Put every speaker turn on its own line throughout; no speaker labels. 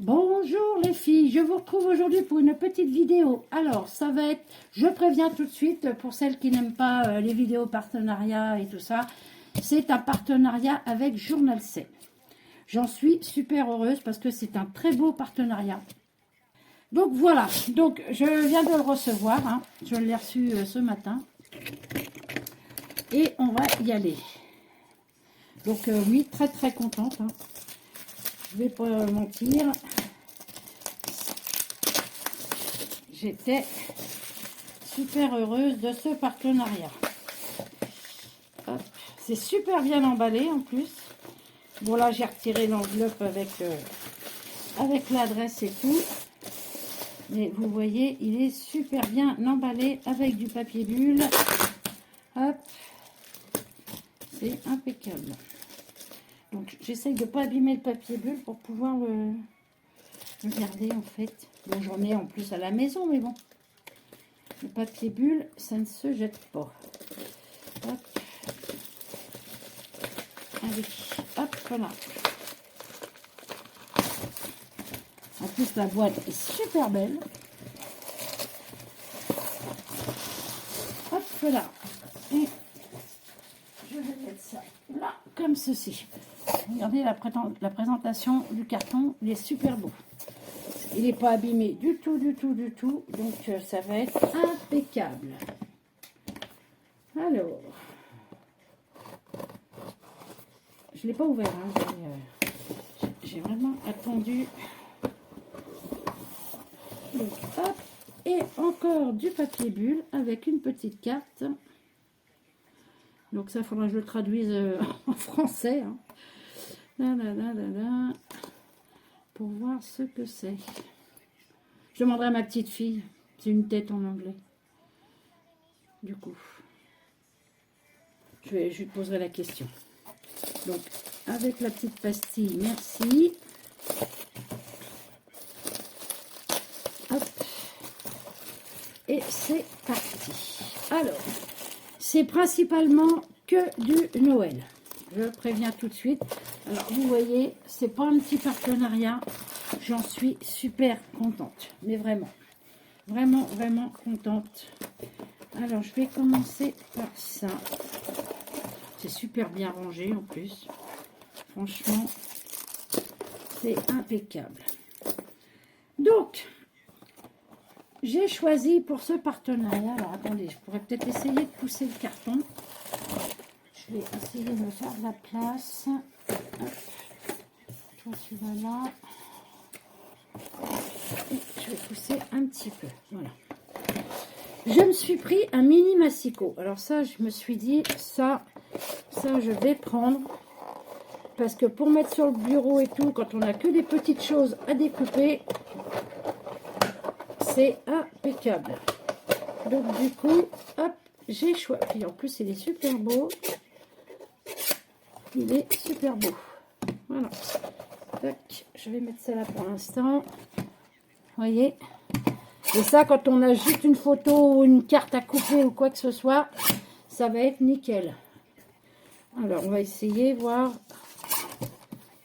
Bonjour les filles, je vous retrouve aujourd'hui pour une petite vidéo. Alors, ça va être, je préviens tout de suite, pour celles qui n'aiment pas les vidéos partenariat et tout ça, c'est un partenariat avec Journal C. J'en suis super heureuse parce que c'est un très beau partenariat. Donc voilà, donc je viens de le recevoir, hein. Je l'ai reçu ce matin. Et on va y aller. Donc oui, très très contente, hein. Je vais pas mentir. J'étais super heureuse de ce partenariat. C'est super bien emballé en plus. Bon là j'ai retiré l'enveloppe avec l'adresse et tout. Mais vous voyez, il est super bien emballé avec du papier bulle. Hop. C'est impeccable. Donc j'essaye de ne pas abîmer le papier bulle pour pouvoir le garder en fait. Bon, j'en ai en plus à la maison, mais bon. Le papier bulle, ça ne se jette pas. Hop. Allez, hop, voilà. En plus, la boîte est super belle. Hop, voilà. Et je vais mettre ça là, comme ceci. Regardez la présentation du carton, il est super beau. Il n'est pas abîmé du tout, du tout, du tout. Donc, ça va être impeccable. Alors, je ne l'ai pas ouvert. Hein. J'ai vraiment attendu. Donc, hop. Et encore du papier bulle avec une petite carte. Donc, ça, il faudra que je le traduise en français. Hein. Là, là, là, là, là. Pour voir ce que c'est. Je demanderai à ma petite fille. C'est une tête en anglais. Du coup, je lui poserai la question. Donc, avec la petite pastille, merci. Hop. Et c'est parti. Alors, c'est principalement que du Noël. Je préviens tout de suite. Alors, vous voyez, c'est pas un petit partenariat. J'en suis super contente. Mais vraiment, vraiment, vraiment contente. Alors, je vais commencer par ça. C'est super bien rangé en plus. Franchement, c'est impeccable. Donc, j'ai choisi pour ce partenariat. Alors, attendez, je pourrais peut-être essayer de pousser le carton. Je vais essayer de me faire de la place. Hop. Je vois celui-là là. Et je vais pousser un petit peu. Voilà. Je me suis pris un mini massicot. Alors ça, je me suis dit, ça je vais prendre. Parce que pour mettre sur le bureau et tout, quand on n'a que des petites choses à découper, c'est impeccable. Donc du coup, hop, j'ai choisi. Puis en plus, il est super beau. Il est super beau. Voilà. Tac, je vais mettre ça là pour l'instant. Vous voyez. Et ça, quand on a juste une photo ou une carte à couper ou quoi que ce soit, ça va être nickel. Alors, on va essayer, voir.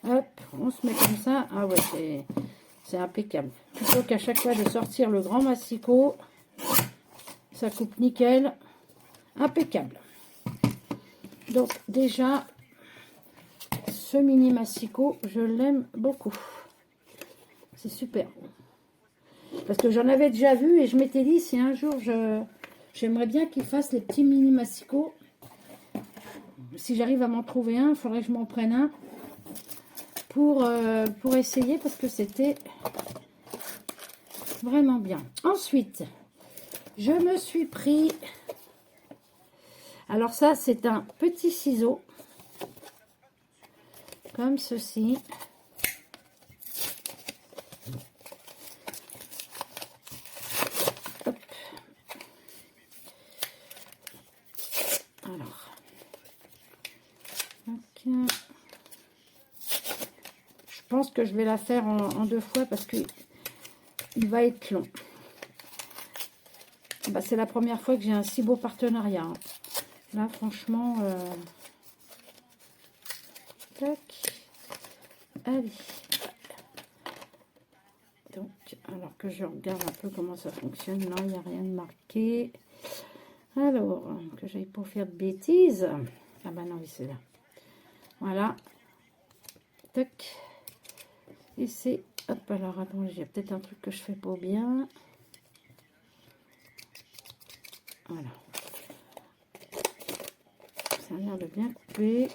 Hop, on se met comme ça. Ah ouais, c'est impeccable. Plutôt qu'à chaque fois de sortir le grand massicot, ça coupe nickel. Impeccable. Donc, déjà, ce mini massicot, je l'aime beaucoup. C'est super. Parce que j'en avais déjà vu et je m'étais dit, si un jour j'aimerais bien qu'ils fassent les petits mini massicots. Si j'arrive à m'en trouver un, il faudrait que je m'en prenne un pour essayer parce que c'était vraiment bien. Ensuite, je me suis pris, alors ça c'est un petit ciseau comme ceci. Hop. Alors, okay. Je pense que je vais la faire en deux fois parce que il va être long. Bah, c'est la première fois que j'ai un si beau partenariat. Hein. Là, franchement, tac. Allez. que je regarde un peu comment ça fonctionne. Non, il n'y a rien de marqué. Alors, que j'aille pour faire de bêtises. Ah bah non, oui, c'est là. Voilà. Tac. Et c'est... Hop, alors, attends, j'ai peut-être un truc que je fais pas bien. Voilà. Ça a l'air de bien couper.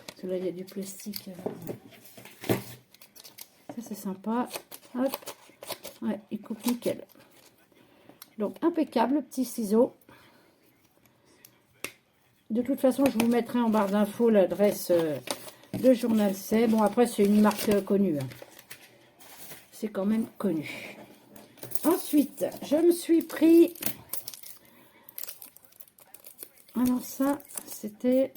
Parce que là, il y a du plastique. Ça, c'est sympa. Hop. Ouais, il coupe nickel. Donc, impeccable, le petit ciseau. De toute façon, je vous mettrai en barre d'infos l'adresse de Journal C. Bon, après, c'est une marque connue. Hein. C'est quand même connu. Ensuite, je me suis pris... Alors ça, c'était...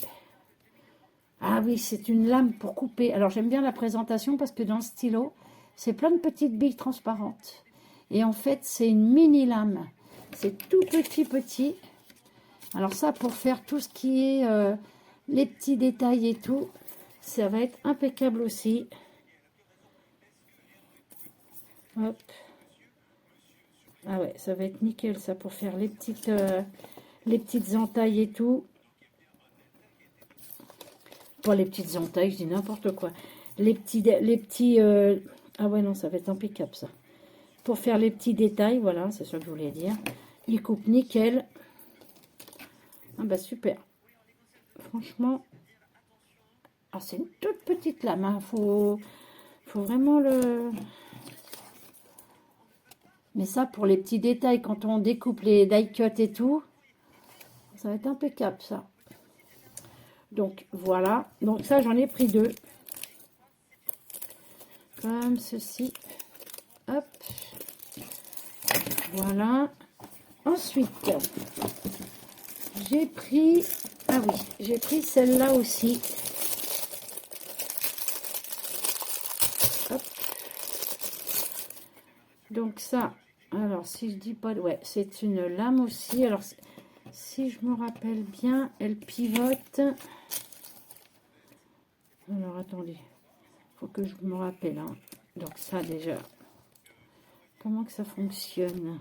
Ah oui, c'est une lame pour couper. Alors, j'aime bien la présentation parce que dans le stylo, c'est plein de petites billes transparentes. Et en fait, c'est une mini lame. C'est tout petit. Alors ça, pour faire tout ce qui est les petits détails et tout, ça va être impeccable aussi. Hop. Ah ouais, ça va être nickel ça pour faire les petites entailles et tout. Pas les petites entailles, je dis n'importe quoi. Les petits ah ouais, non, ça va être impeccable ça. Pour faire les petits détails, voilà, c'est ça que je voulais dire. Il coupe nickel. Ah bah super. Franchement, ah, c'est une toute petite lame. Hein. Faut vraiment le... Mais ça, pour les petits détails, quand on découpe les die cuts et tout, ça va être impeccable ça. Donc voilà. Donc ça, j'en ai pris 2. Comme ceci. Hop. Voilà. Ensuite, j'ai pris... Ah oui, j'ai pris celle-là aussi. Hop. Donc ça, alors si je dis pas... Ouais, c'est une lame aussi. Alors, si je me rappelle bien, elle pivote. Alors, attendez. Faut que je me rappelle. Hein. Donc ça, déjà. Comment que ça fonctionne?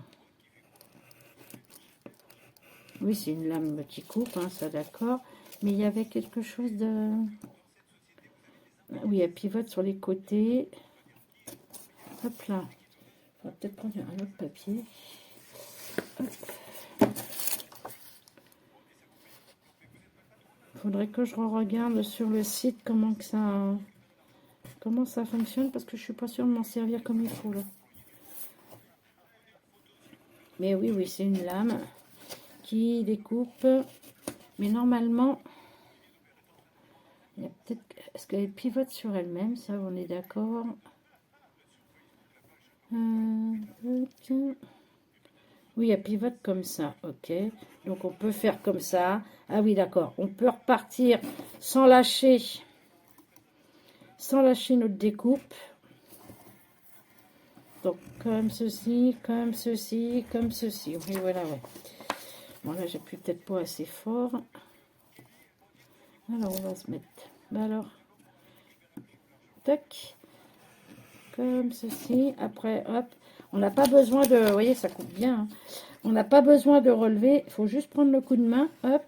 Oui, c'est une lame qui coupe, hein, ça d'accord. Mais il y avait quelque chose de... Oui, elle pivote sur les côtés. Hop là. On va peut-être prendre un autre papier. Hop. Faudrait que je regarde sur le site comment ça fonctionne, parce que je suis pas sûre de m'en servir comme il faut là. Mais oui, c'est une lame qui découpe. Mais normalement, il y a peut-être... Est-ce qu'elle pivote sur elle-même? Ça, on est d'accord. Oui, elle pivote comme ça. Ok. Donc, on peut faire comme ça. Ah oui, d'accord. On peut repartir sans lâcher notre découpe. Donc, comme ceci, comme ceci, comme ceci. Oui, voilà, ouais. Bon, là, j'appuie peut-être pas assez fort. Alors, on va se mettre... Alors, tac. Comme ceci. Après, hop. On n'a pas besoin de... Vous voyez, ça coupe bien. Hein. On n'a pas besoin de relever. Il faut juste prendre le coup de main. Hop.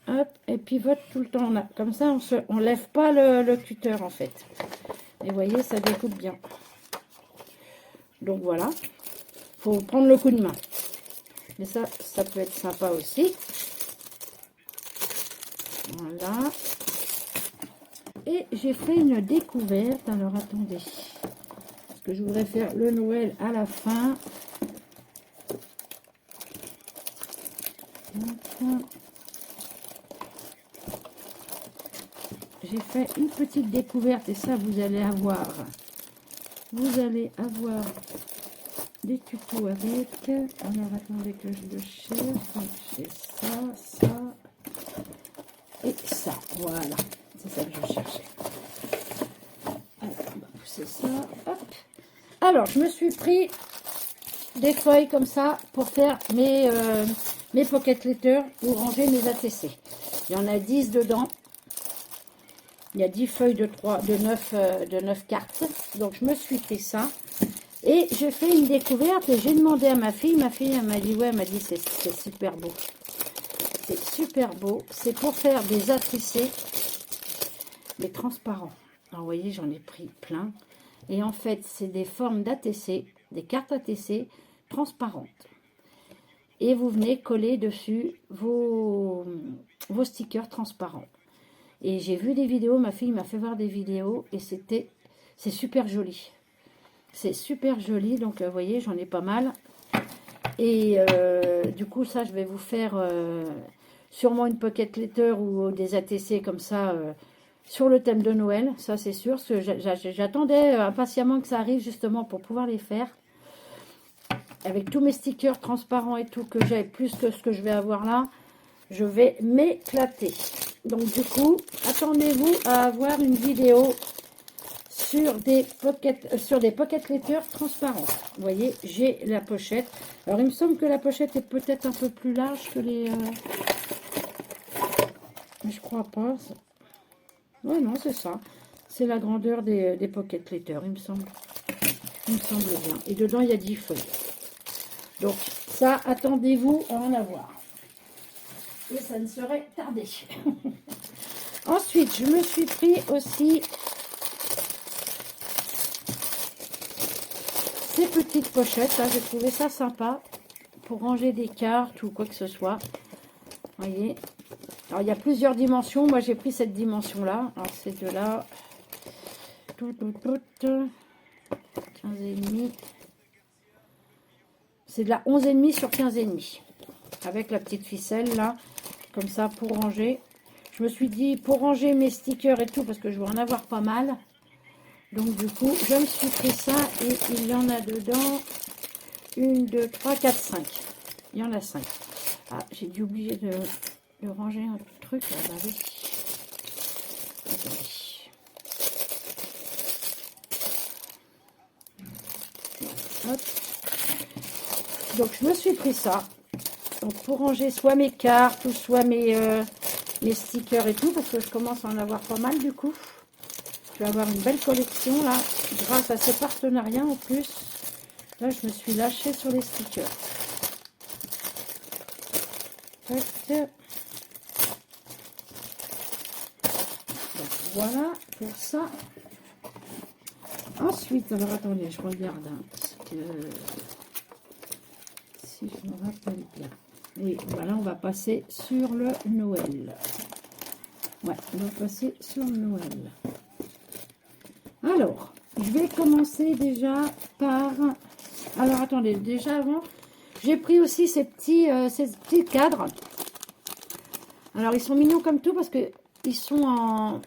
Hop. Et pivote tout le temps. Comme ça, on lève pas le cutter, en fait. Et vous voyez, ça découpe bien. Donc, voilà. Il faut prendre le coup de main. Mais ça peut être sympa aussi. Voilà. Et j'ai fait une découverte. Alors, attendez. Parce que je voudrais faire le Noël à la fin. J'ai fait une petite découverte et ça, vous allez avoir des tutos avec. Alors, attendez que je le cherche. Donc, j'ai ça et ça. Voilà. C'est ça que je cherchais. Alors, on va pousser ça. Hop. Alors, je me suis pris des feuilles comme ça pour faire mes pocket letters ou ranger mes ATC. Il y en a 10 dedans. Il y a 10 feuilles de 9 cartes. Donc, je me suis fait ça. Et je fais une découverte et j'ai demandé à ma fille elle m'a dit, ouais, elle m'a dit, c'est super beau. C'est super beau. C'est pour faire des attissés, mais transparents. Alors, vous voyez, j'en ai pris plein. Et en fait, c'est des formes d'ATC, des cartes ATC transparentes. Et vous venez coller dessus vos stickers transparents. Et j'ai vu des vidéos, ma fille m'a fait voir des vidéos et c'est super joli. C'est super joli, donc vous voyez, j'en ai pas mal. Et du coup, ça, je vais vous faire sûrement une pocket letter ou des ATC comme ça sur le thème de Noël. Ça, c'est sûr, parce que j'attendais impatiemment que ça arrive justement pour pouvoir les faire. Avec tous mes stickers transparents et tout que j'ai, plus que ce que je vais avoir là, je vais m'éclater. Donc du coup, attendez-vous à avoir une vidéo sur des pocket letters transparents. Vous voyez, j'ai la pochette. Alors, il me semble que la pochette est peut-être un peu plus large que les... Mais je crois pas. Ouais, non, c'est ça. C'est la grandeur des pocket letters, il me semble. Il me semble bien. Et dedans, il y a 10 feuilles. Donc, ça, attendez-vous à en avoir. Et ça ne serait tardé. Ensuite, je me suis pris aussi ces petites pochettes. Là, j'ai trouvé ça sympa pour ranger des cartes ou quoi que ce soit. Vous voyez. Alors, il y a plusieurs dimensions. Moi, j'ai pris cette dimension-là. Alors, c'est de là. 15,5. C'est de la 11,5 sur 15,5. Avec la petite ficelle, là. Comme ça, pour ranger. Je me suis dit, pour ranger mes stickers et tout, parce que je vais en avoir pas mal. Donc, du coup, je me suis pris ça. Et il y en a dedans 1, 2, 3, 4, 5. Il y en a 5. Ah, j'ai dû oublier de ranger un truc. Là, bah oui. Attendez. Hop. Donc, je me suis pris ça. Donc, pour ranger soit mes cartes ou soit mes stickers et tout, parce que je commence à en avoir pas mal du coup. Je vais avoir une belle collection là, grâce à ces partenariats en plus. Là, je me suis lâchée sur les stickers. Donc, voilà pour ça. Ensuite, alors attendez, je regarde que, si je me rappelle bien. Oui, voilà, on va passer sur le Noël. Ouais, on va passer sur le Noël. Alors, je vais commencer déjà par... Alors, attendez, déjà avant, j'ai pris aussi ces petits cadres. Alors, ils sont mignons comme tout parce que ils sont en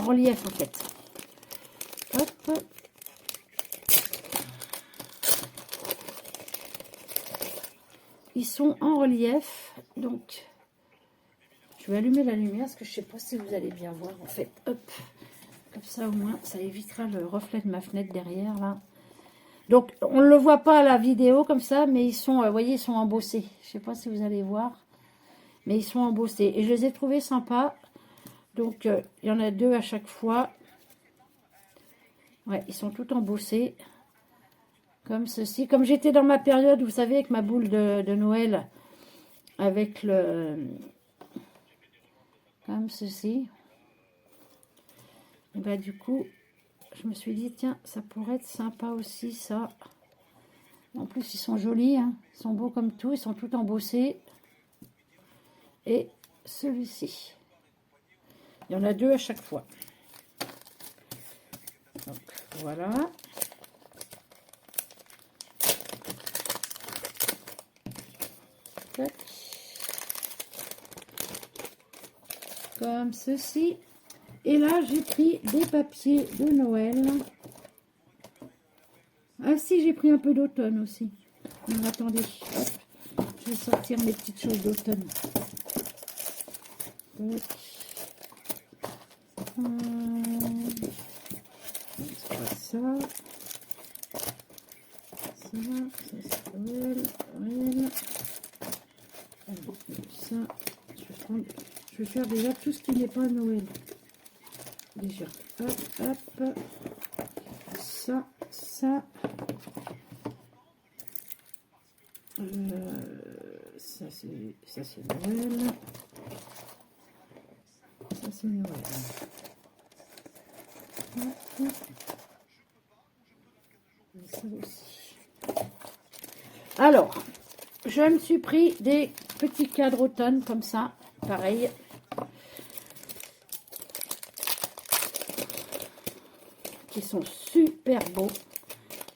relief, en fait. Hop. Ils sont en relief, donc... Je vais allumer la lumière parce que je ne sais pas si vous allez bien voir, en fait. Hop. Comme ça, au moins, ça évitera le reflet de ma fenêtre derrière, là. Donc, on ne le voit pas à la vidéo comme ça, mais ils sont, vous voyez, ils sont embossés. Je ne sais pas si vous allez voir, mais ils sont embossés. Et je les ai trouvés sympas. Donc, il y en a 2 à chaque fois. Ouais, ils sont tout embossés. Comme ceci. Comme j'étais dans ma période, vous savez, avec ma boule de Noël, avec le... Comme ceci. Et bah, du coup... Je me suis dit, tiens, ça pourrait être sympa aussi, ça. En plus, ils sont jolis, hein. Ils sont beaux comme tout, ils sont tout embossés. Et celui-ci. Il y en a 2 à chaque fois. Donc, voilà. Tac. Comme ceci. Et là, j'ai pris des papiers de Noël. Ah si, j'ai pris un peu d'automne aussi. Alors, attendez, hop, je vais sortir mes petites choses d'automne. Ça. Ça, c'est Noël. Ça, je vais faire déjà tout ce qui n'est pas Noël. Déjà, hop, hop, ça, ça. Ça c'est Noël. Ça c'est Noël. Ça aussi. Alors, je me suis pris des petits cadres automne comme ça, pareil. Qui sont super beaux.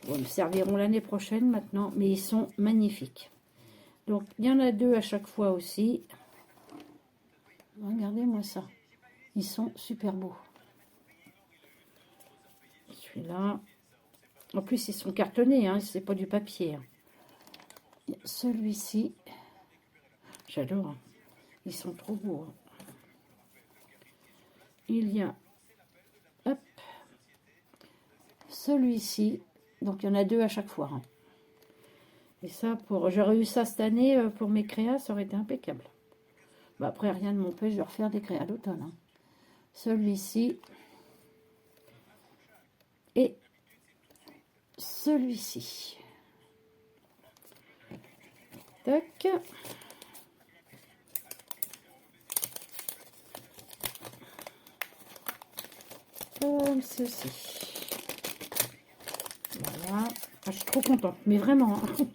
Bon, ils me serviront l'année prochaine maintenant, mais ils sont magnifiques. Donc, il y en a 2 à chaque fois aussi. Regardez-moi ça. Ils sont super beaux. Celui-là. En plus, ils sont cartonnés, hein, c'est pas du papier. Celui-ci. J'adore. Hein. Ils sont trop beaux. Hein. Il y a... Hop. Celui-ci. Donc, il y en a 2 à chaque fois. Hein. Et ça, j'aurais eu ça cette année pour mes créas, ça aurait été impeccable. Bah, après, rien ne m'empêche de refaire des créas d'automne. Hein. Celui-ci. Et celui-ci. Tac. Comme ceci. Voilà. Ah, je suis trop contente, mais vraiment. Hein.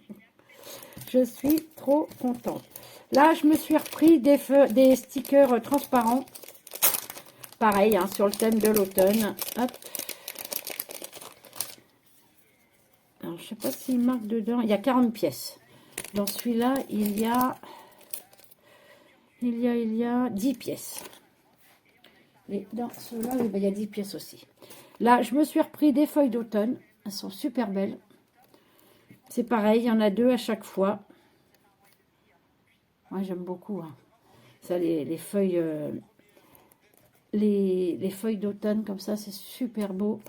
Je suis trop contente. Là, je me suis repris des stickers transparents. Pareil, hein, sur le thème de l'automne. Hop. Alors, je sais pas s'il marque dedans. Il y a 40 pièces. Dans celui-là, il y a 10 pièces. Et dans ceux-là, oui, ben, il y a 10 pièces aussi. Là, je me suis repris des feuilles d'automne. Elles sont super belles. C'est pareil, il y en a 2 à chaque fois. Moi, j'aime beaucoup. Hein. Ça, les feuilles... les feuilles d'automne comme ça, c'est super beau.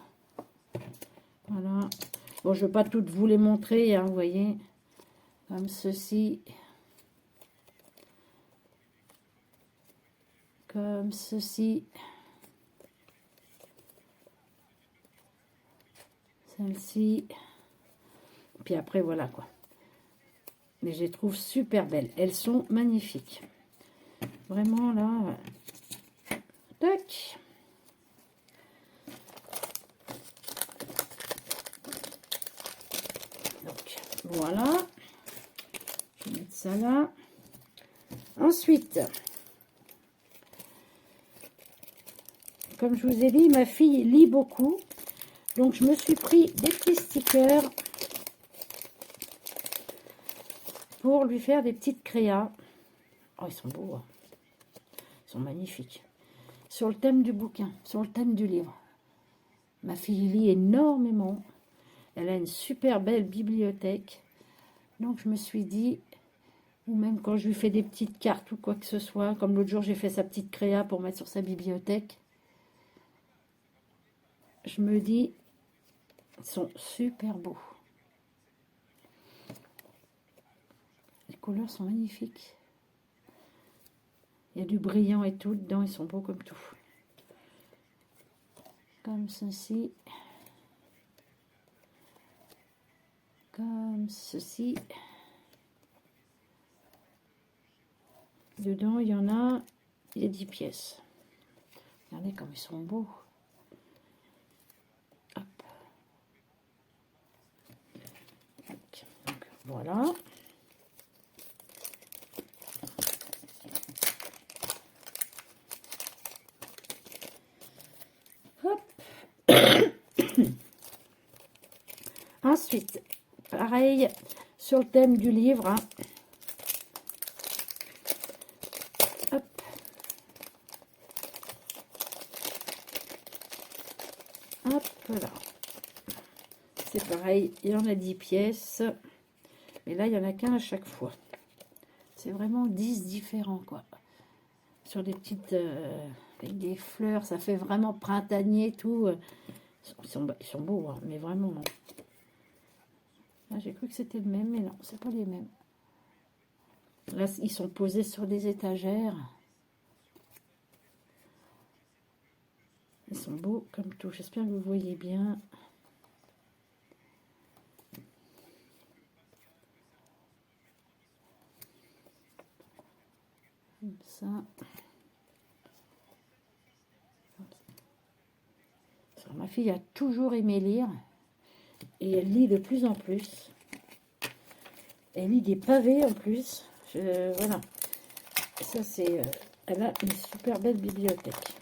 Voilà. Bon, je ne vais pas toutes vous les montrer, hein, vous voyez. Comme ceci. Comme ceci. Celle-ci. Puis après, voilà quoi. Mais je les trouve super belles. Elles sont magnifiques. Vraiment, là. Tac. Donc, voilà. Je vais mettre ça là. Ensuite, comme je vous ai dit, ma fille lit beaucoup. Donc, je me suis pris des petits stickers pour lui faire des petites créas. Oh, ils sont beaux. Hein. Ils sont magnifiques. Sur le thème du bouquin, sur le thème du livre. Ma fille lit énormément. Elle a une super belle bibliothèque. Donc, je me suis dit, ou même quand je lui fais des petites cartes ou quoi que ce soit, comme l'autre jour, j'ai fait sa petite créa pour mettre sur sa bibliothèque. Je me dis, ils sont super beaux. Les couleurs sont magnifiques. Il y a du brillant et tout dedans, ils sont beaux comme tout. Comme ceci. Comme ceci. Dedans, il y a 10 pièces. Regardez comme ils sont beaux. Hop. Donc, voilà. Hop. Ensuite, pareil, sur le thème du livre. Hein. Hop. Hop là. C'est pareil, il y en a 10 pièces. Mais là, il n'y en a qu'un à chaque fois. C'est vraiment 10 différents, quoi. Sur des petites... avec des fleurs, ça fait vraiment printanier, tout. Ils sont beaux, hein, mais vraiment. Là, j'ai cru que c'était le même, mais non, c'est pas les mêmes. Là, ils sont posés sur des étagères. Ils sont beaux comme tout. J'espère que vous voyez bien. Comme ça. Alors, ma fille a toujours aimé lire. Et elle lit de plus en plus. Elle lit des pavés en plus. Voilà. Ça, c'est... elle a une super belle bibliothèque.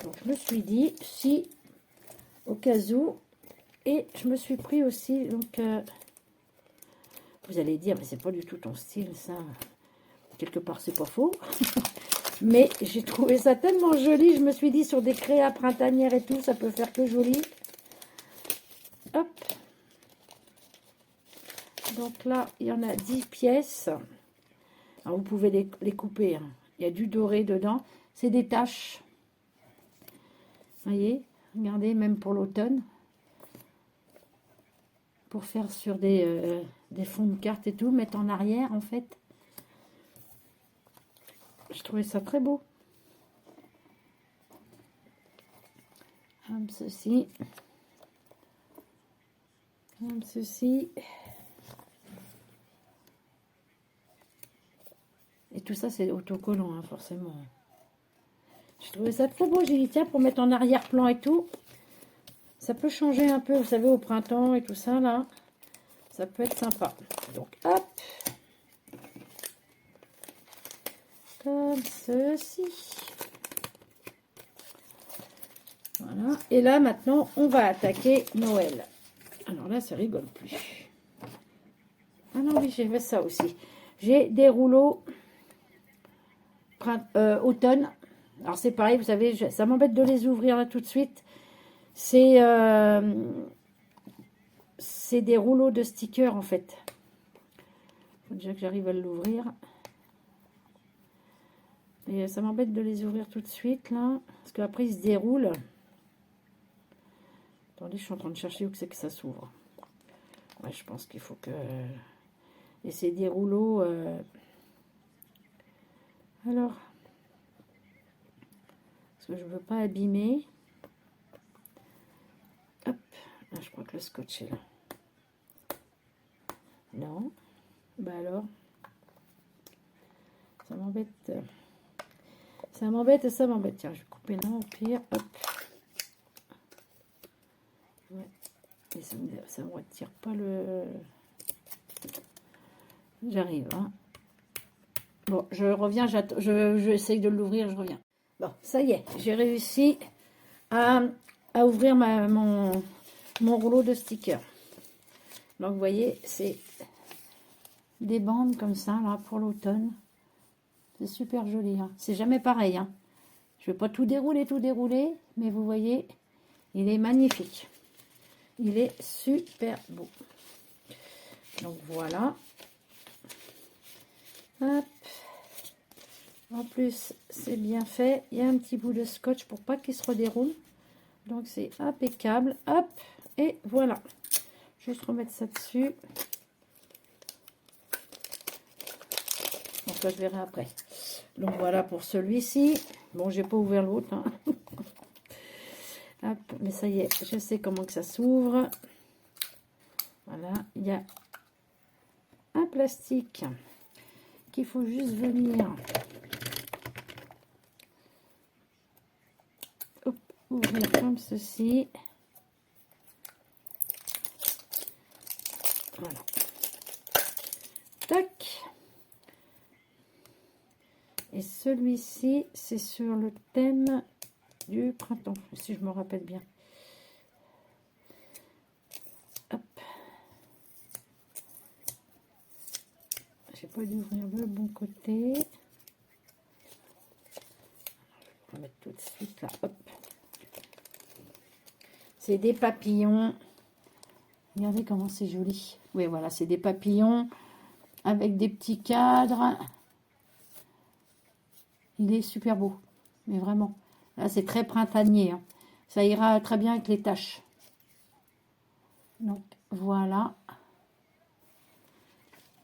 Donc, je me suis dit, si, au cas où... Et je me suis pris aussi, donc... vous allez dire, mais c'est pas du tout ton style, ça. Quelque part, c'est pas faux. Mais j'ai trouvé ça tellement joli. Je me suis dit, sur des créas printanières et tout, ça peut faire que joli. Hop. Donc là, il y en a 10 pièces. Alors, vous pouvez les couper. Hein. Il y a du doré dedans. C'est des taches. Vous voyez? Regardez, même pour l'automne. Pour faire sur des fonds de cartes et tout. Mettre en arrière, en fait. Je trouvais ça très beau. Comme ceci. Comme ceci. Et tout ça, c'est autocollant, hein, forcément. Je trouvais ça très beau. J'ai dit, tiens, pour mettre en arrière-plan et tout, ça peut changer un peu, vous savez, au printemps et tout ça, là. Ça peut être sympa. Donc, hop. Comme ceci. Voilà. Et là, maintenant, on va attaquer Noël. Alors là, ça rigole plus. Ah non, oui, j'ai fait ça aussi. J'ai des rouleaux automne. Alors, c'est pareil, vous savez, ça m'embête de les ouvrir là tout de suite. C'est des rouleaux de stickers, en fait. Il faut déjà que j'arrive à l'ouvrir. Et ça m'embête de les ouvrir tout de suite, là. Parce qu'après, ils se déroulent. Attendez, je suis en train de chercher où c'est que ça s'ouvre. Ouais, je pense qu'il faut que... Et c'est des rouleaux... Alors... Parce que je ne veux pas abîmer. Hop. Ah, je crois que le scotch est là. Non. Bah alors... Ça m'embête. Ça m'embête et ça m'embête. Tiens, je vais couper là au pire. Hop. Ouais. Et ça me retire pas le... J'arrive, hein. Bon, je reviens, j'essaye de l'ouvrir, je reviens. Bon, ça y est, j'ai réussi à ouvrir mon rouleau de stickers. Donc, vous voyez, c'est des bandes comme ça, là, pour l'automne. C'est super joli, hein. C'est jamais pareil, hein. Je ne vais pas tout dérouler, mais vous voyez, il est magnifique. Il est super beau. Donc, voilà. Hop. En plus, c'est bien fait. Il y a un petit bout de scotch pour pas qu'il se redéroule. Donc, c'est impeccable. Hop. Et voilà. Juste remettre ça dessus. Donc, ça, je verrai après. Donc, voilà pour celui-ci. Bon, j'ai pas ouvert l'autre. Hein. Hop. Mais ça y est, je sais comment que ça s'ouvre. Voilà. Il y a un plastique qu'il faut juste venir... ouvrir comme ceci. Voilà. Tac. Et celui-ci, c'est sur le thème du printemps, si je me rappelle bien. Hop. J'ai pas dû ouvrir le bon côté. On va mettre tout de suite là. Hop. C'est des papillons. Regardez comment c'est joli. Oui, voilà, c'est des papillons avec des petits cadres. Il est super beau. Mais vraiment. Là, c'est très printanier. Hein. Ça ira très bien avec les taches. Donc, voilà.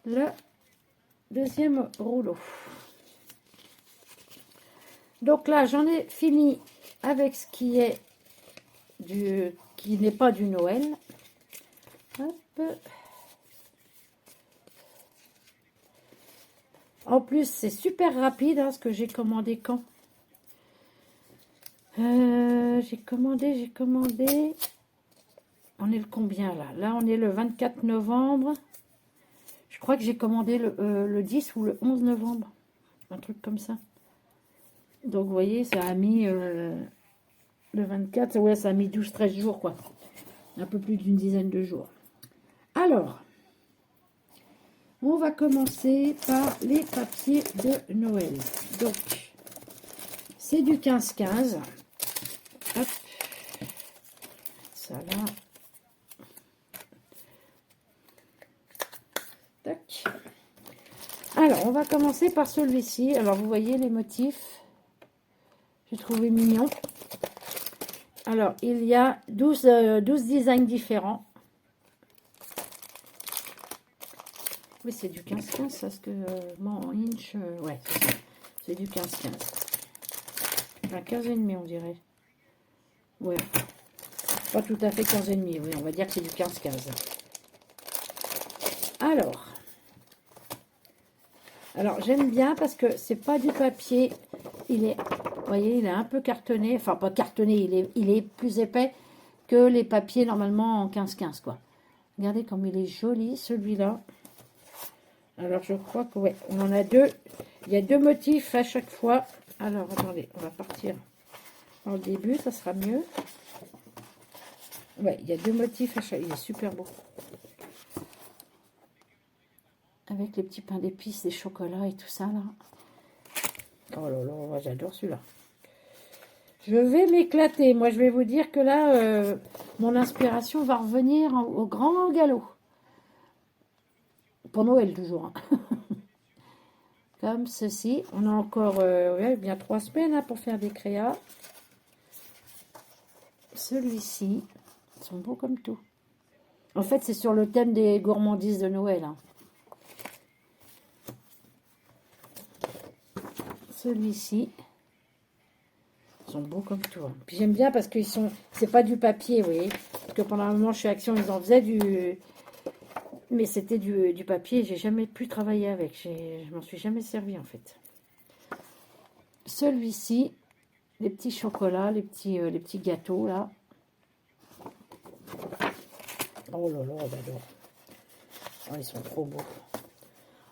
Le deuxième rouleau. Donc là, j'en ai fini avec ce qui est qui n'est pas du Noël. Hop. En plus, c'est super rapide, hein, ce que j'ai commandé quand j'ai commandé. On est le combien là? Là, on est le 24 novembre. Je crois que j'ai commandé le 10 ou le 11 novembre. Un truc comme ça. Donc, vous voyez, ça a mis le 24. Ouais, ça a mis 12-13 jours, quoi. Un peu plus d'une dizaine de jours. Alors, on va commencer par les papiers de Noël. Donc, c'est du 15-15. Hop. Ça là. Tac. Alors, on va commencer par celui-ci. Alors, vous voyez les motifs. J'ai trouvé mignon. Alors, il y a 12 designs différents. Oui, c'est du 15-15, parce que mon inch, ouais, c'est du 15-15. Enfin, 15,5, on dirait. Ouais, pas tout à fait 15,5, oui, on va dire que c'est du 15-15. Alors j'aime bien parce que c'est pas du papier, il est, vous voyez, il est un peu cartonné, enfin pas cartonné, il est plus épais que les papiers normalement en 15-15, quoi. Regardez comme il est joli, celui-là. Alors, je crois que, ouais, on en a deux. Il y a deux motifs à chaque fois. Alors, attendez, on va partir en début, ça sera mieux. Ouais, il y a deux motifs à chaque fois. Il est super beau. Avec les petits pains d'épices, des chocolats et tout ça, là. Oh là là, j'adore celui-là. Je vais m'éclater. Moi, je vais vous dire que là, mon inspiration va revenir au grand galop. Pour Noël, toujours, hein. Comme ceci. On a encore ouais, bien 3 semaines hein, pour faire des créas. Celui-ci, ils sont beaux comme tout. En fait, c'est sur le thème des gourmandises de Noël. Hein. Celui-ci, ils sont beaux comme tout. Hein. Puis j'aime bien parce qu'ils sont, c'est pas du papier, vous voyez. Parce que pendant un moment chez Action, ils en faisaient du, mais c'était du papier. J'ai jamais pu travailler avec. Je m'en suis jamais servi en fait. Celui-ci, les petits chocolats, les petits gâteaux là. Oh là là, j'adore. Oh, ils sont trop beaux.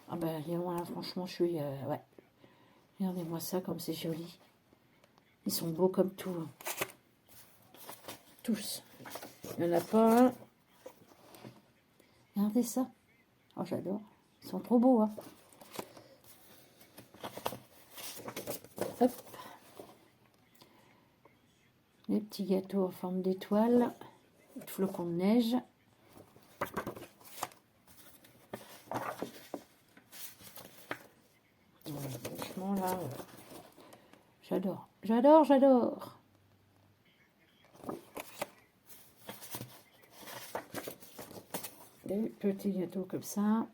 Ah ben, voilà, franchement, je suis... ouais. Regardez-moi ça, comme c'est joli. Ils sont beaux comme tout. Hein. Tous. Il n'y en a pas un. Regardez ça. Oh, j'adore. Ils sont trop beaux. Hein. Hop. Les petits gâteaux en forme d'étoile. Flocons de neige. Franchement, là, j'adore. J'adore, j'adore. Des petits gâteaux comme ça.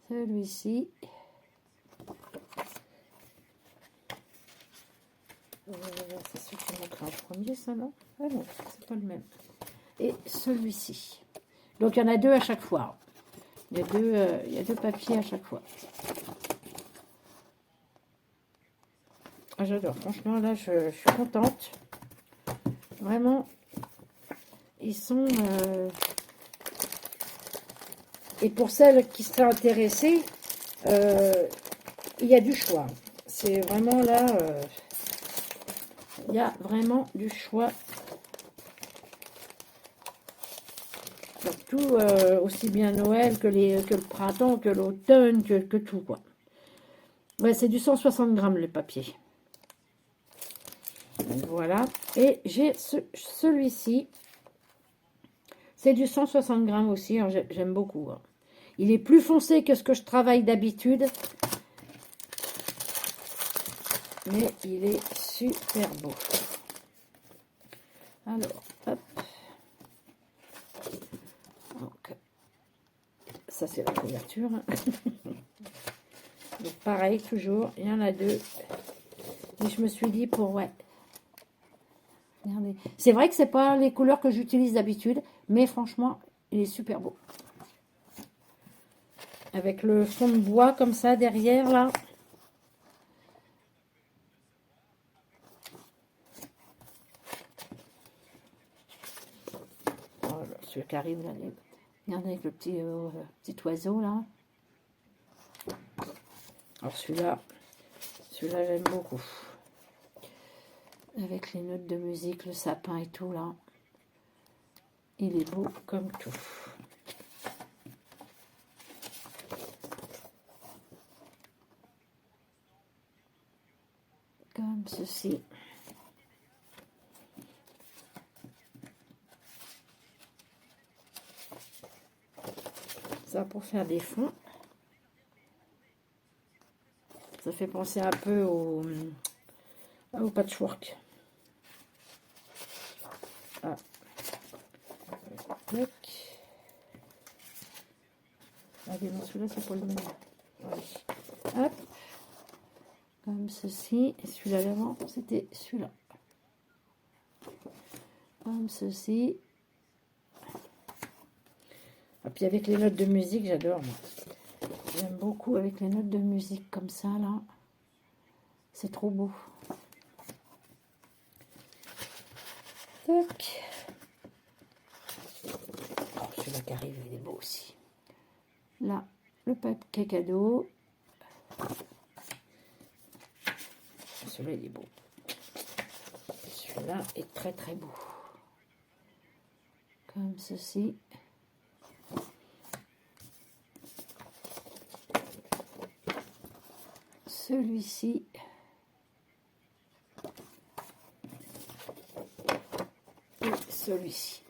Celui-ci. C'est celui qui montre en premier, ça, non? Ah non, c'est pas le même. Et celui-ci. Donc, il y en a deux à chaque fois. Il y a deux papiers à chaque fois. Ah, j'adore. Franchement, là, je suis contente. Vraiment, ils sont... Et pour celles qui seraient intéressées, il y a du choix. C'est vraiment là... il y a vraiment du choix. Surtout aussi bien Noël que le printemps, que l'automne, que tout, quoi. Ouais, c'est du 160 grammes, le papier. Donc, voilà. Et j'ai celui-ci. C'est du 160 grammes aussi. J'aime beaucoup. Hein. Il est plus foncé que ce que je travaille d'habitude. Mais il est super beau. Alors, hop. Donc, ça c'est la couverture. Donc pareil, toujours, il y en a deux. Et je me suis dit pour, ouais, Regardez. C'est vrai que c'est pas les couleurs que j'utilise d'habitude, mais franchement, il est super beau. Avec le fond de bois comme ça derrière, là. Oh, celui qui arrive là. Regardez avec le petit oiseau, là. Alors celui-là j'aime beaucoup. Avec les notes de musique, le sapin et tout, là. Il est beau comme tout. Comme ceci. Ça pour faire des fonds. Ça fait penser un peu au patchwork. Ah. Hop. Ah non, celui-là c'est pour le même. Hop. Comme ceci. Et celui-là d'avant, c'était celui-là. Comme ceci. Et puis avec les notes de musique, j'adore. J'aime beaucoup avec les notes de musique comme ça, là. C'est trop beau. Tac. Oh, celui-là qui arrive, il est beau aussi. Là, le papier cadeau. Celui-là, il est beau. Celui-là est très très beau. Comme ceci. Celui-ci. Et celui-ci.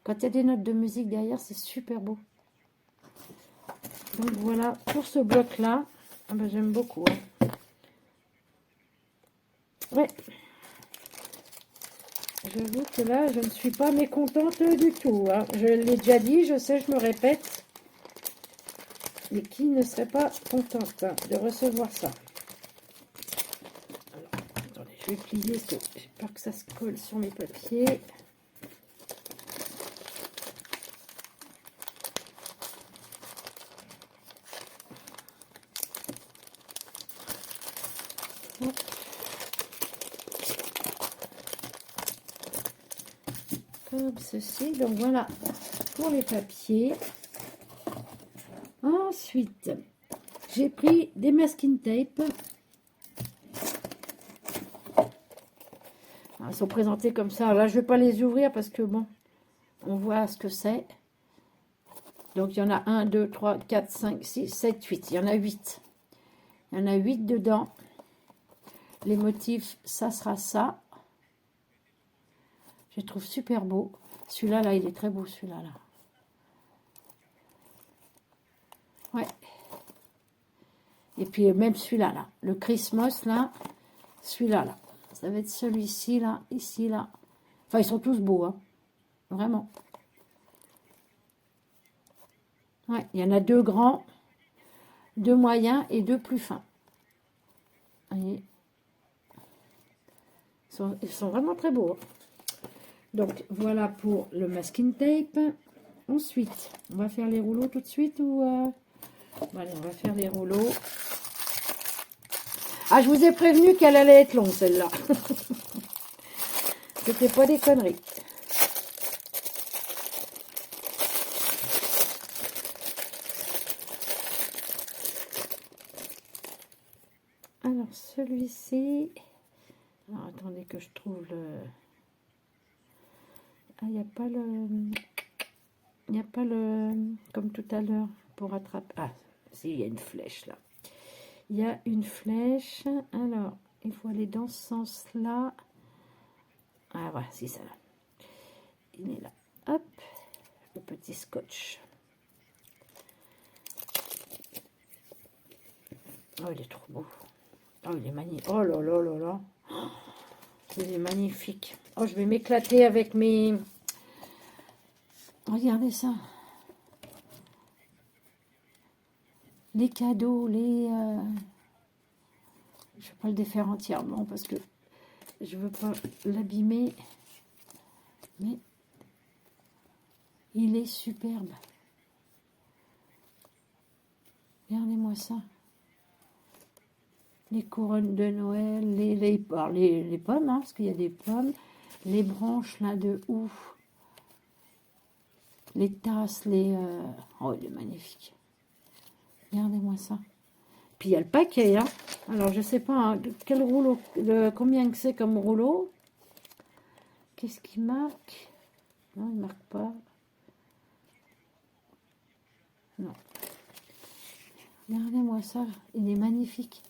Quand il y a des notes de musique derrière, c'est super beau. Donc voilà, pour ce bloc-là, ah ben, j'aime beaucoup. Hein. Ouais. J'avoue que là, je ne suis pas mécontente du tout. Hein. Je l'ai déjà dit, je sais, je me répète. Mais qui ne serait pas contente hein, de recevoir ça? Alors, attendez, je vais plier parce que j'ai peur que ça se colle sur mes papiers. Hop. Comme ceci. Donc voilà pour les papiers. Ensuite, j'ai pris des masking tape. Ils sont présentés comme ça. Là, je ne vais pas les ouvrir parce que bon, on voit ce que c'est. Donc, il y en a 1, 2, 3, 4, 5, 6, 7, 8. Il y en a 8. Il y en a 8 dedans. Les motifs, ça sera ça. Je les trouve super beau. Celui-là, là, il est très beau, celui-là. Là. Ouais. Et puis, même celui-là, là. Le Christmas, là. Celui-là, là. Ça va être celui-ci, là. Ici, là. Enfin, ils sont tous beaux, hein. Vraiment. Ouais, il y en a 2 grands, 2 moyens et 2 plus fins. Vous voyez, ils sont vraiment très beaux. Hein. Donc, voilà pour le masking tape. Ensuite, on va faire les rouleaux tout de suite ou... Bon, allez, on va faire les rouleaux. Ah, je vous ai prévenu qu'elle allait être longue, celle-là. C'était pas des conneries. Alors, celui-ci... Alors, attendez que je trouve le... Ah, il n'y a pas le... Il n'y a pas le... Comme tout à l'heure, pour attraper... Ah, si, il y a une flèche, là. Il y a une flèche. Alors, il faut aller dans ce sens-là. Ah, voilà, c'est ça. Il est là. Hop, le petit scotch. Oh, il est trop beau. Oh, il est magnifique. Oh là là là là. Oh, il est magnifique. Oh, je vais m'éclater avec mes... Regardez ça. Les cadeaux, les... Je ne vais pas le défaire entièrement parce que je veux pas l'abîmer. Mais il est superbe. Regardez-moi ça. Les couronnes de Noël, les pommes, hein, parce qu'il y a des pommes. Les branches là de ouf. Les tasses, oh, il est magnifique. Regardez-moi ça. Puis il y a le paquet, hein. Alors, je sais pas hein, quel rouleau, combien que c'est comme rouleau. Qu'est-ce qui marque? Non, il marque pas. Non. Regardez-moi ça. Il est magnifique.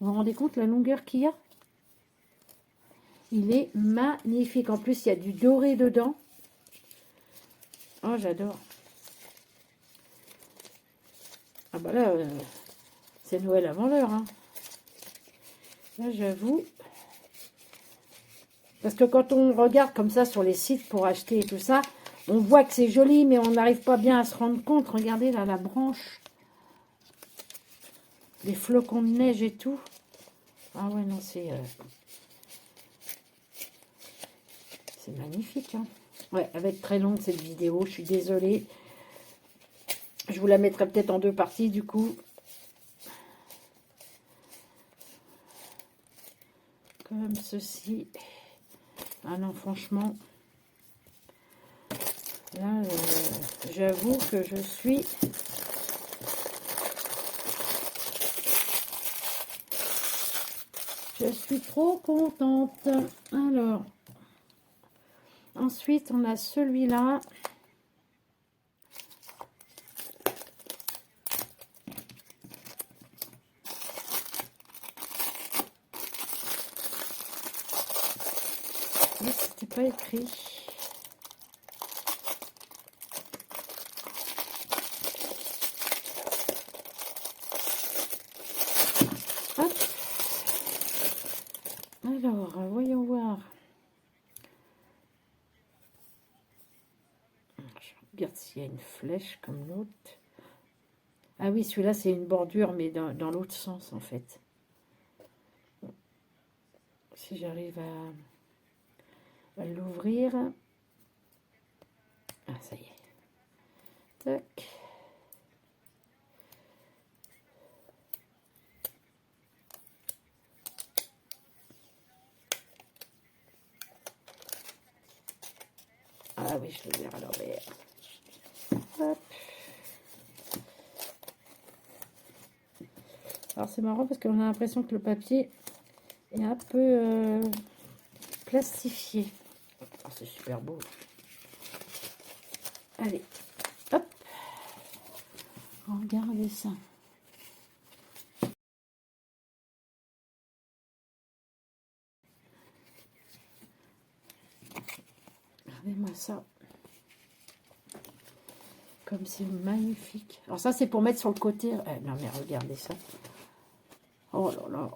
Vous vous rendez compte la longueur qu'il y a? Il est magnifique. En plus, il y a du doré dedans. Oh, j'adore. Ah bah là, c'est Noël avant l'heure. Hein. Là, j'avoue. Parce que quand on regarde comme ça sur les sites pour acheter et tout ça, on voit que c'est joli, mais on n'arrive pas bien à se rendre compte. Regardez là, la branche. Les flocons de neige et tout. Ah ouais, non, c'est magnifique. Hein. Ouais, elle va être très longue cette vidéo, je suis désolée. Je vous la mettrai peut-être en 2 parties du coup. Comme ceci. Ah non, franchement. Là, j'avoue que je suis... trop contente. Alors, ensuite, on a celui-là. C'était pas écrit. Hop. Alors, voyons voir. Je regarde s'il y a une flèche comme l'autre. Ah oui, celui-là, c'est une bordure, mais dans l'autre sens, en fait. Si j'arrive à l'ouvrir. Ah, ça y est. Tac. Ah oui, je vais vers à l'envers. Hop. Alors, c'est marrant parce qu'on a l'impression que le papier est un peu plastifié. Oh, c'est super beau. Allez, hop. Regardez ça. Regardez-moi ça. Comme c'est magnifique. Alors ça, c'est pour mettre sur le côté. Non, mais regardez ça. Oh là là.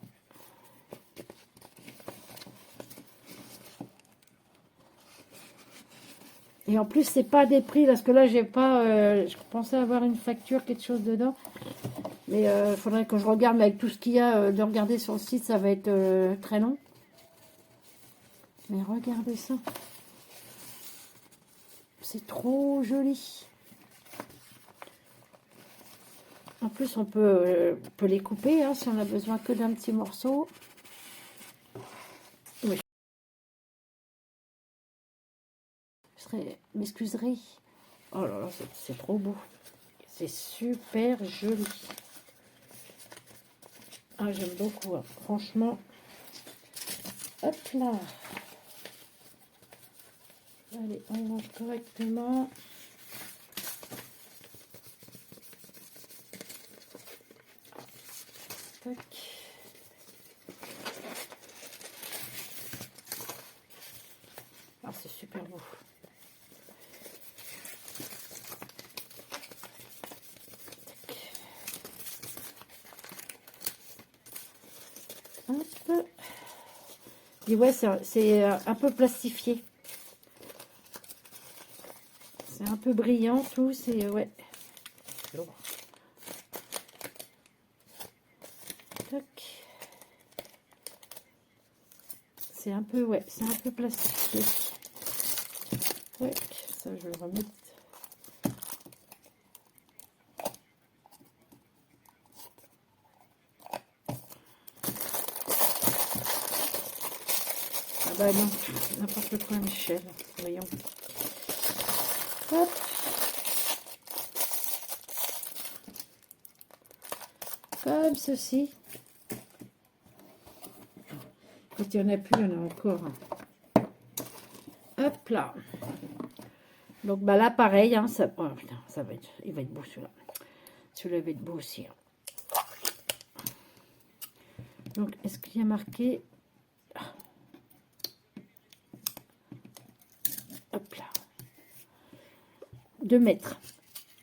Et en plus, c'est pas des prix, parce que là, j'ai pas... je pensais avoir une facture, quelque chose dedans. Mais il faudrait que je regarde, mais avec tout ce qu'il y a, de regarder sur le site, ça va être très long. Mais regardez ça. C'est trop joli. En plus, on peut les couper, hein, si on a besoin que d'un petit morceau. Oui. Je m'excuserai. Oh là là, c'est trop beau. C'est super joli. Ah, j'aime beaucoup. Hein. Franchement. Hop là. Allez, on range correctement. Tac. Ah, c'est super beau. Hop. Et ouais, c'est un peu plastifié. C'est un peu brillant tout, c'est ouais. c'est un peu, ouais, c'est un peu plastifié. Ouais, ça, je vais le remettre. Ah bah non, n'importe quoi, Michel. Voyons. Hop. Comme ceci. Quand il n'y en a plus, il y en a encore. Hop là. Donc bah là, pareil, hein, ça, oh, putain, ça va être, il va être beau celui-là. Celui-là va être beau aussi. Hein. Donc, est-ce qu'il y a marqué... Hop là. 2 mètres.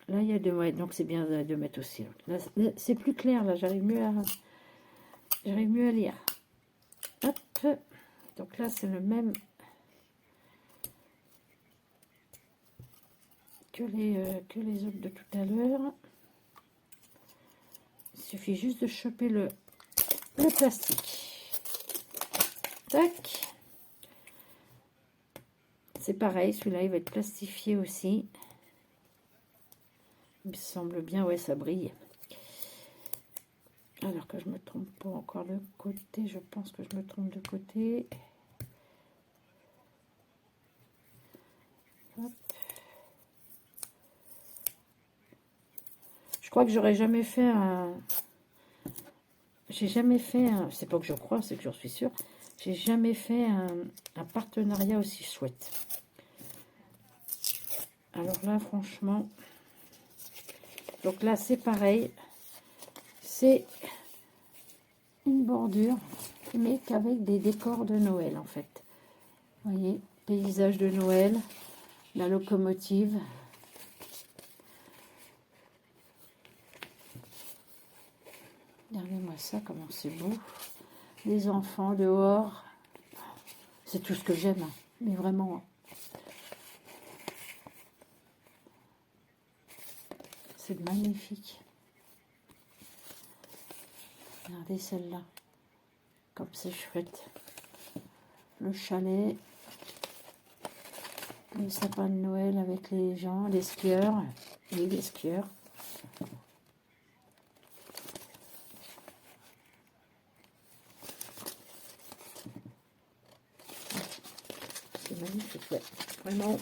Là, il y a 2 mètres, donc c'est bien 2 mètres aussi. Là, c'est plus clair, là, j'arrive mieux à lire. Hop. Donc là, c'est le même que les autres de tout à l'heure. Il suffit juste de choper le plastique. Tac. C'est pareil, celui-là, il va être plastifié aussi. Il me semble bien, ouais, ça brille. Alors que je me trompe pas encore de côté, je pense que je me trompe de côté. Hop. Je crois que j'aurais jamais fait un... J'ai jamais fait un... C'est pas que je crois, c'est que j'en suis sûre. J'ai jamais fait un partenariat aussi chouette. Alors là, franchement... Donc là, c'est pareil. C'est une bordure, mais qu'avec des décors de Noël, en fait. Vous voyez, paysage de Noël, la locomotive. Regardez-moi ça, comment c'est beau. Les enfants dehors. C'est tout ce que j'aime, hein. Mais vraiment. C'est magnifique. Regardez celle-là. Comme c'est chouette. Le chalet. Le sapin de Noël avec les gens, les skieurs. Oui, les skieurs. C'est magnifique, ouais. Vraiment.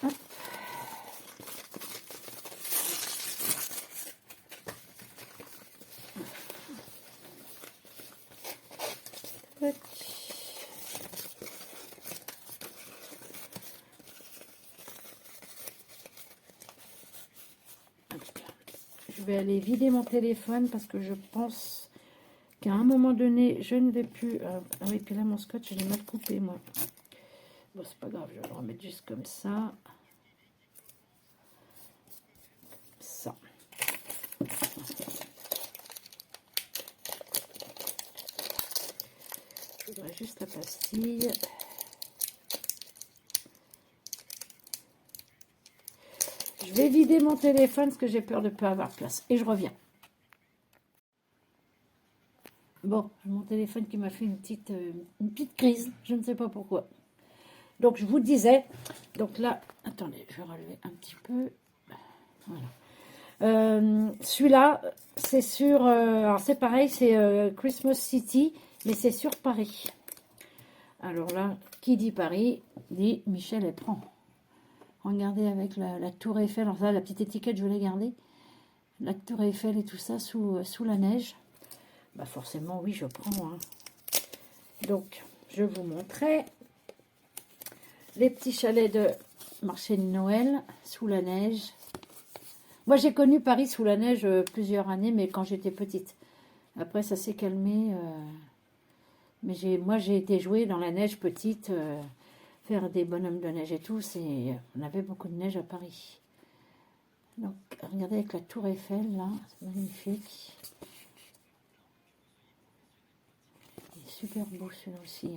Hop. Tac. Je vais aller vider mon téléphone parce que je pense qu'à un moment donné, je ne vais plus... ah oui, puis là, mon scotch, je l'ai mal coupé, moi. Bon, c'est pas grave, je vais le remettre juste comme ça. Ça. Je voudrais juste la pastille. Je vais vider mon téléphone parce que j'ai peur de ne pas avoir place. Et je reviens. Bon, mon téléphone qui m'a fait une petite crise. Je ne sais pas pourquoi. Donc, je vous disais. Donc là, attendez, je vais relever un petit peu. Voilà. Celui-là, c'est sur... alors, c'est pareil, c'est Christmas City, mais c'est sur Paris. Alors là, qui dit Paris, dit Michel Epran. Regardez avec la tour Eiffel. Alors là, la petite étiquette, je vais la garder. La tour Eiffel et tout ça sous la neige. Bah forcément, oui, je prends. Hein. Donc, je vous montrais les petits chalets de marché de Noël sous la neige. Moi, j'ai connu Paris sous la neige plusieurs années, mais quand j'étais petite. Après, ça s'est calmé. Mais moi, j'ai été jouer dans la neige petite, faire des bonhommes de neige et tout. On avait beaucoup de neige à Paris. Donc, regardez avec la tour Eiffel, là, c'est magnifique. Il est super beau celui-là aussi.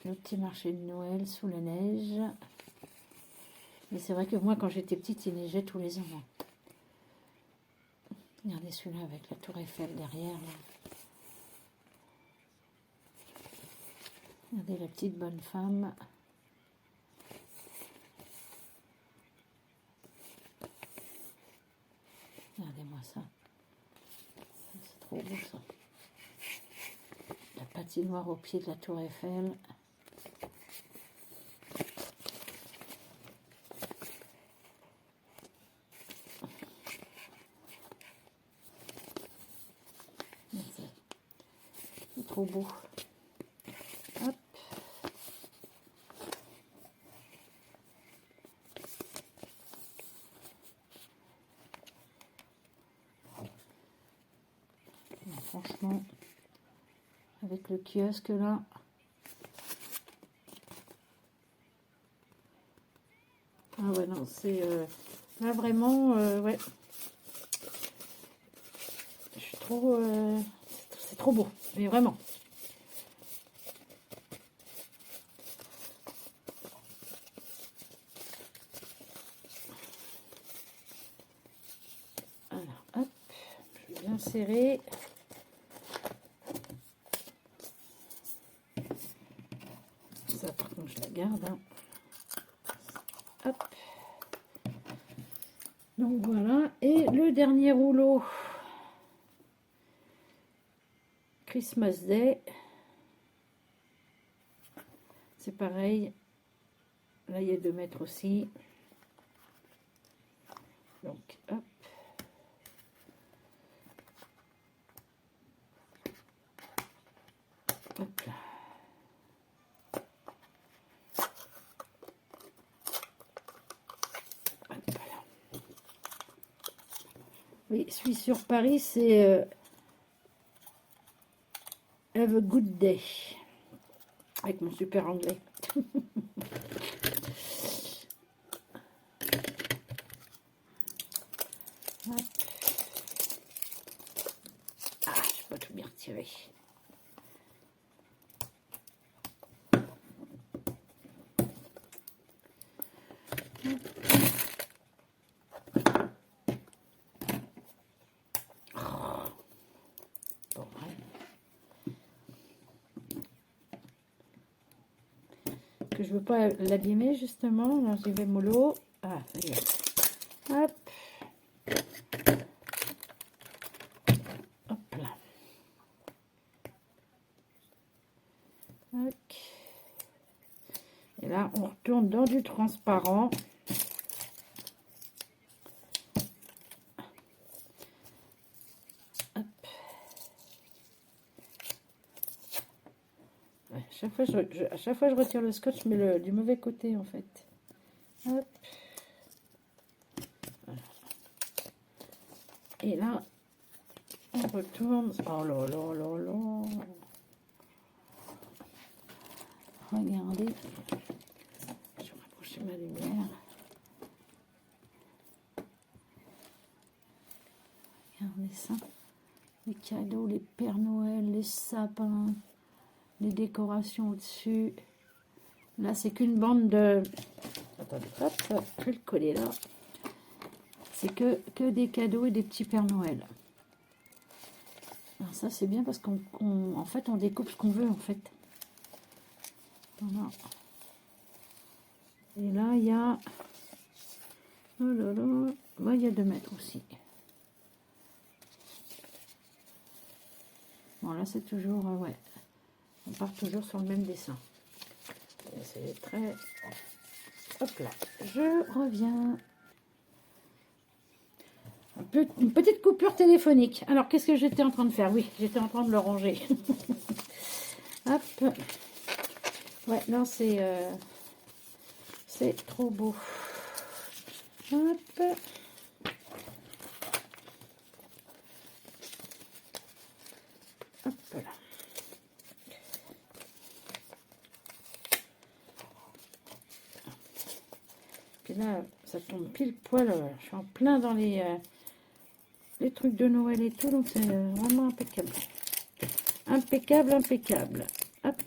Le petit marché de Noël sous la neige. Mais c'est vrai que moi, quand j'étais petite, il neigeait tous les ans. Regardez celui-là avec la tour Eiffel derrière. Là. Regardez la petite bonne femme. Regardez-moi ça. C'est trop beau ça. La patinoire au pied de la tour Eiffel. C'est trop beau. Hop. Franchement, avec le kiosque là, ah ouais non c'est là vraiment ouais, je suis trop c'est trop beau, mais vraiment. Alors hop, je vais bien serrer. Ça par contre je la garde, hein. Hop. Donc voilà, et le dernier rouleau Christmas Day, c'est pareil, là il y a 2 mètres aussi, donc hop, hop là. Oui, celui sur Paris, c'est Have a good day. Avec mon super anglais. Ah, je peux pas tout bien retirer. Que je veux pas l'abîmer justement, alors j'y vais mollo. Ah, ça y est. Hop. Hop là. Ok. Et là, on retourne dans du transparent. Hop. Ouais, à chaque fois, je retire le scotch, mais du mauvais côté en fait. Hop. Voilà. Et là, on retourne. Oh là là là là. Regardez. Je vais rapprocher ma lumière. Regardez ça. Les cadeaux, les Pères Noël, les sapins, les décorations au-dessus. Là, c'est qu'une bande de... Attendez, hop, je vais le coller là. C'est que des cadeaux et des petits Pères Noël. Alors ça, c'est bien parce en fait, on découpe ce qu'on veut, en fait. Voilà. Et là, il y a... Oh là là, ouais, il y a 2 mètres aussi. Bon, là, c'est toujours... ouais, on part toujours sur le même dessin. C'est très... Hop là, je reviens. Une petite coupure téléphonique. Alors, qu'est-ce que j'étais en train de faire? Oui, j'étais en train de le ranger. Hop. Ouais, non, c'est trop beau. Hop. Hop là. Puis là, ça tombe pile poil. Je suis en plein dans les trucs de Noël et tout, donc c'est vraiment impeccable. Impeccable, impeccable. Hop.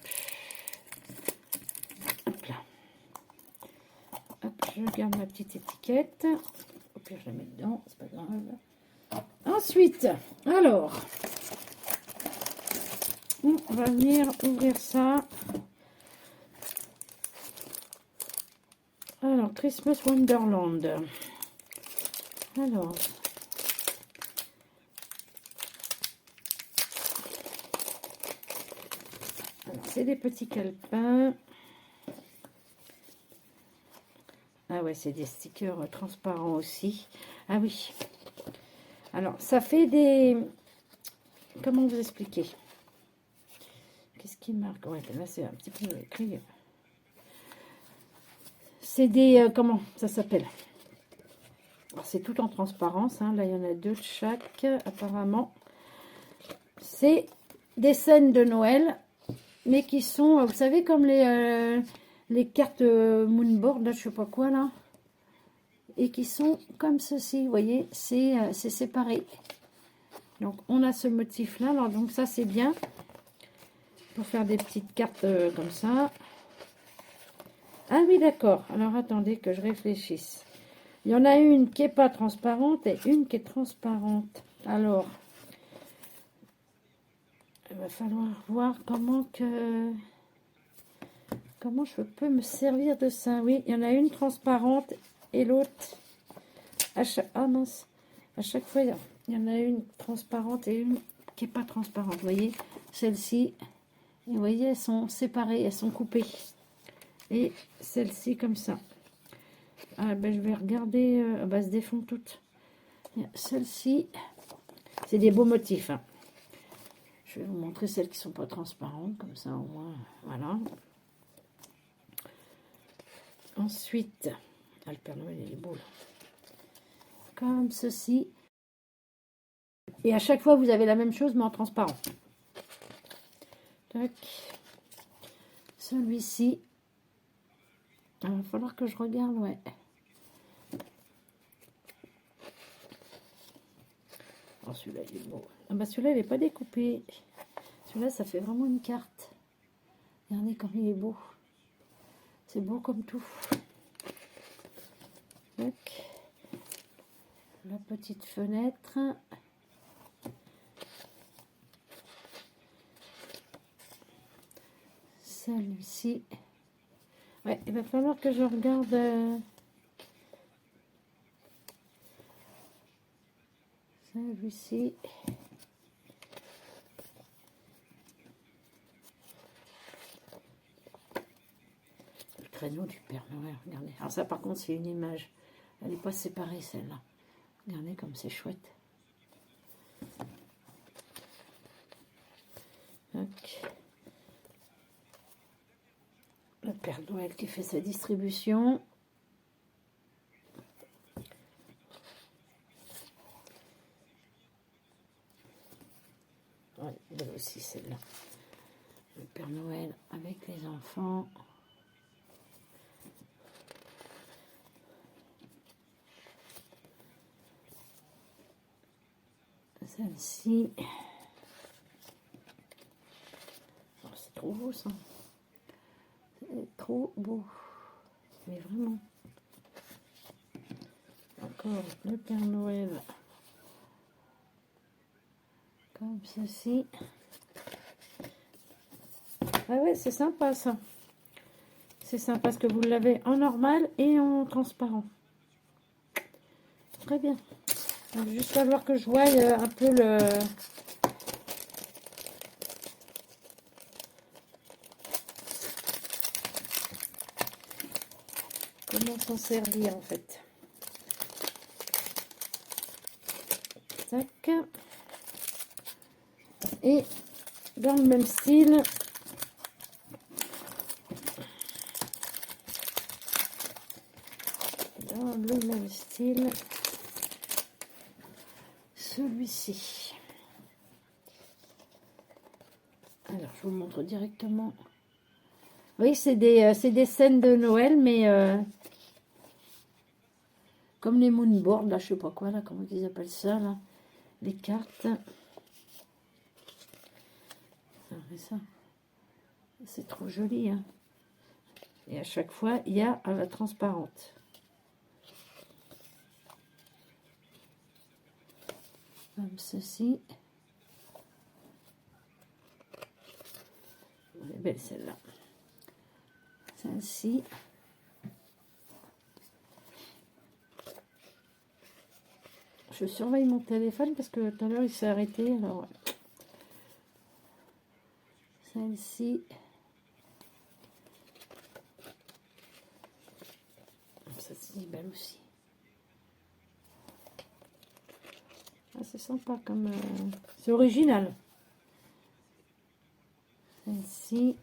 Hop là. Hop, je garde ma petite étiquette. Au pire, je la mets dedans, c'est pas grave. Ah, Ensuite, alors, on va venir ouvrir ça. Alors, Christmas Wonderland. Alors, c'est des petits calepins. Ah ouais, c'est des stickers transparents aussi. Ah oui. Alors, ça fait des... Comment vous expliquer? Qu'est-ce qui marque? Ouais, là, c'est un petit peu écrit. C'est des... comment ça s'appelle? C'est tout en transparence. Hein. Là, il y en a 2 de chaque, apparemment. C'est des scènes de Noël, mais qui sont, vous savez, comme les cartes Moonboard, là, je sais pas quoi, là. Et qui sont comme ceci, vous voyez, c'est séparé. Donc, on a ce motif-là. Alors, donc, ça, c'est bien pour faire des petites cartes comme ça. Ah oui, d'accord. Alors, attendez que je réfléchisse. Il y en a une qui n'est pas transparente et une qui est transparente. Alors, il va falloir voir comment je peux me servir de ça. Oui, il y en a une transparente et l'autre... Ah mince, à chaque fois, il y en a une transparente et une qui n'est pas transparente. Vous voyez, celle-ci, vous voyez, elles sont séparées, elles sont coupées. Et celle-ci comme ça. Ah ben je vais regarder, elles se défont toutes. Celle-ci, c'est des beaux motifs. Hein. Je vais vous montrer celles qui ne sont pas transparentes, comme ça au moins, voilà. Ensuite, ah, le Père Noël, il est beau là. Comme ceci. Et à chaque fois, vous avez la même chose, mais en transparent. Tac. Celui-ci. Il va falloir que je regarde, ouais. Oh, celui-là, il est beau. Ah bah celui-là, il n'est pas découpé. Celui-là, ça fait vraiment une carte. Regardez comme il est beau. C'est beau comme tout. Tac. La petite fenêtre. Celui-ci. Ouais, il va falloir que je regarde... Celui-ci. Le créneau du Père Noël, regardez. Alors ça, par contre, c'est une image. Elle n'est pas séparée, celle-là. Regardez comme c'est chouette. Donc, le Père Noël qui fait sa distribution. Ouais, belle aussi celle-là. Le Père Noël avec les enfants. Celle-ci. Oh, c'est trop beau ça. C'est trop beau. Mais vraiment. Encore le Père Noël. Comme ceci. Ah ouais, c'est sympa ça. C'est sympa parce que vous l'avez en normal et en transparent. Très bien. Donc, juste falloir que je voie un peu le... Comment s'en servir en fait. Tac. Et dans le même style... Dans le même style... Celui-ci. Alors, je vous montre directement. Oui, c'est des scènes de Noël, mais comme les moonboards, là, je sais pas quoi, là, comment ils appellent ça, là, les cartes. Ça, c'est trop joli, hein. Et à chaque fois, il y a la transparente. comme ceci. Elle est belle celle-là. Celle-ci. Je surveille mon téléphone parce que tout à l'heure il s'est arrêté. Alors, celle-ci. Celle-ci est belle aussi. Ah, c'est sympa comme. C'est original. Celle-ci.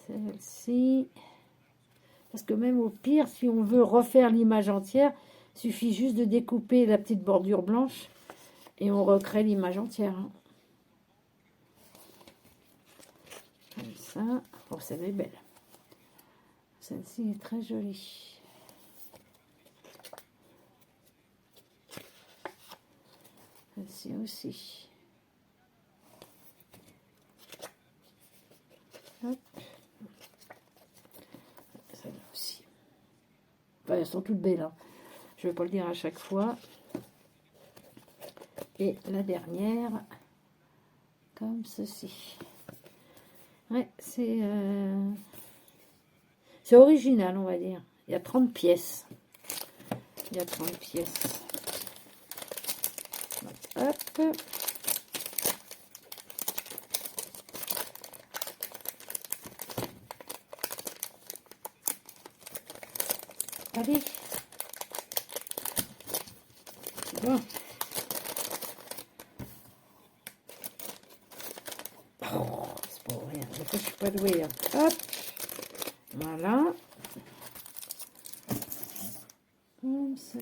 Celle-ci. Parce que même au pire, si on veut refaire l'image entière, il suffit juste de découper la petite bordure blanche et on recrée l'image entière. Hein. Comme ça. Oh, celle-là est belle. Celle-ci est très jolie. Celle-ci aussi. Hop. Celle-là aussi. Enfin, elles sont toutes belles. Hein. Je ne vais pas le dire à chaque fois. Et la dernière, comme ceci. Ouais, c'est original, on va dire. Il y a 30 pièces. Il y a 30 pièces. Hop. Allez. Bon. Oh, c'est pas rien. Des fois, je suis pas douée. Hein. Hop. Voilà. Comme ça.